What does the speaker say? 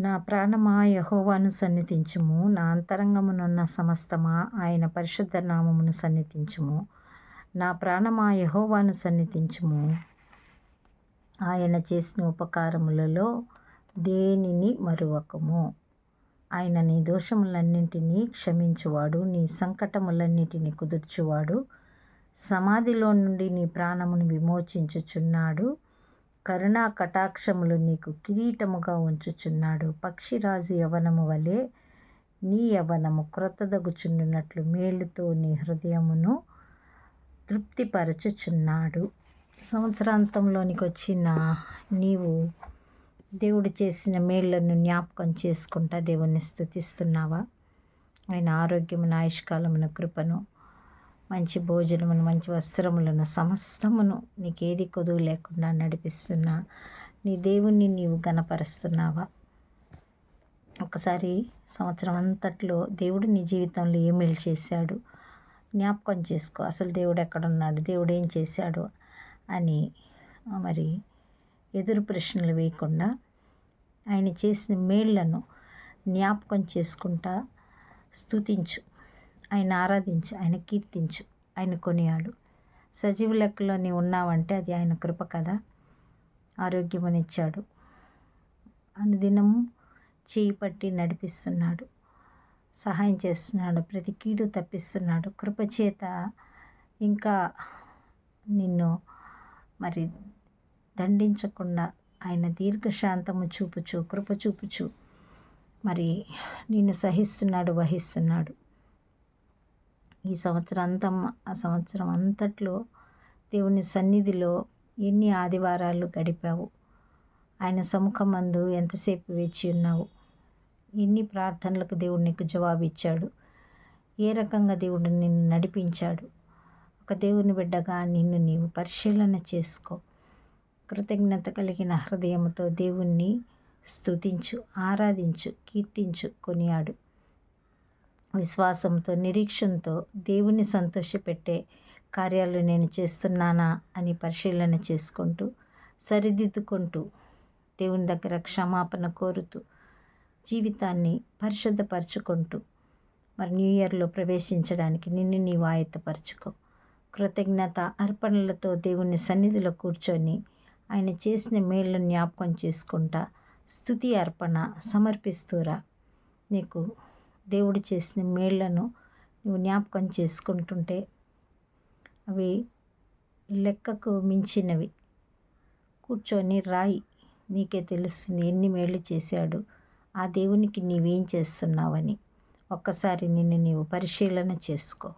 నా ప్రాణమా యెహోవాను సన్నిధించుము. నా అంతరంగమునున్న సమస్తమా ఆయన పరిశుద్ధ నామమును సన్నిధించుము. నా ప్రాణమా యెహోవాను సన్నిధించుము. ఆయన చేసిన ఉపకారములలో దేనిని మరువకము. ఆయన నీ దోషములన్నింటినీ క్షమించువాడు, నీ సంకటములన్నిటినీ కుదుర్చువాడు. సమాధిలో నుండి నీ ప్రాణమును విమోచించుచున్నాడు. కరుణా కటాక్షములు నీకు కిరీటముగా ఉంచుచున్నాడు. పక్షిరాజు యవ్వనము వలె నీ యవ్వనము క్రొత్తదగుచుండునట్లు మేలుతో నీ హృదయమును తృప్తిపరచుచున్నాడు. సంవత్సరాంతంలోనికి వచ్చిన నీవు దేవుడు చేసిన మేళ్లను జ్ఞాపకం చేసుకుంటా దేవుణ్ణి స్తుతిస్తున్నావా? ఆయన ఆరోగ్యమును, ఆయుష్కాలమును, కృపను, మంచి భోజనమును, మంచి వస్త్రములను, సమస్తమును నీకేది కొదువు లేకుండా నడిపిస్తున్నా నీ దేవుణ్ణి నీవు గణపరుస్తున్నావా? ఒకసారి సంవత్సరం అంతట్లో దేవుడు నీ జీవితంలో ఏ మేలు చేశాడు జ్ఞాపకం చేసుకో. అసలు దేవుడు ఎక్కడున్నాడు, దేవుడు ఏం చేశాడు అని మరి ఎదురు ప్రశ్నలు వేయకుండా ఆయన చేసిన మేళ్లను జ్ఞాపకం చేసుకుంటా స్తుతించు, ఆయన ఆరాధించు, ఆయన కీర్తించు, ఆయన కొనియాడు. సజీవ లెక్కలో నీవు ఉన్నావంటే అది ఆయన కృప కదా. ఆరోగ్యమునిచ్చాడు, అనుదినము చేయి పట్టి నడిపిస్తున్నాడు, సహాయం చేస్తున్నాడు, ప్రతి కీడు తప్పిస్తున్నాడు. కృపచేత ఇంకా నిన్ను మరి దండించకుండా ఆయన దీర్ఘశాంతము చూపుచు, కృప చూపుచు మరి నిన్ను సహిస్తున్నాడు, వహిస్తున్నాడు. ఈ సంవత్సరం అంతట్లో దేవుని సన్నిధిలో ఎన్ని ఆదివారాలు గడిపావు? ఆయన సముఖమందు ఎంతసేపు వేచి ఉన్నావు? ఎన్ని ప్రార్థనలకు దేవుడు నీకు జవాబిచ్చాడు? ఏ రకంగా దేవుడు నిన్ను నడిపించాడు? ఒక దేవుని బిడ్డగా నిన్ను నీవు పరిశీలన చేసుకో. కృతజ్ఞత కలిగిన హృదయముతో దేవుణ్ణి స్తుతించు, ఆరాధించు, కీర్తించు, కొనియాడు. విశ్వాసంతో, నిరీక్షణతో దేవుణ్ణి సంతోషపెట్టే కార్యాలు నేను చేస్తున్నానా అని పరిశీలన చేసుకుంటూ, సరిదిద్దుకుంటూ, దేవుని దగ్గర క్షమాపణ కోరుతూ, జీవితాన్ని పరిశుద్ధపరచుకుంటూ మరి న్యూ ఇయర్లో ప్రవేశించడానికి నిన్ను నీవు ఆయత్తపరచుకో. కృతజ్ఞత అర్పణలతో దేవుని సన్నిధిలో కూర్చొని ఆయన చేసిన మేళ్లను జ్ఞాపకం చేసుకుంటా స్తుతి అర్పణ సమర్పిస్తూరా. నీకు దేవుడు చేసిన మేళ్లను నువ్వు జ్ఞాపకం చేసుకుంటుంటే అవి లెక్కకు మించినవి. కూర్చొని రాయి, నీకే తెలుస్తుంది ఎన్ని మేళ్ళు చేశాడు, ఆ దేవునికి నీవేం చేస్తున్నావని. ఒక్కసారి నిన్ను నీవు పరిశీలన చేసుకో.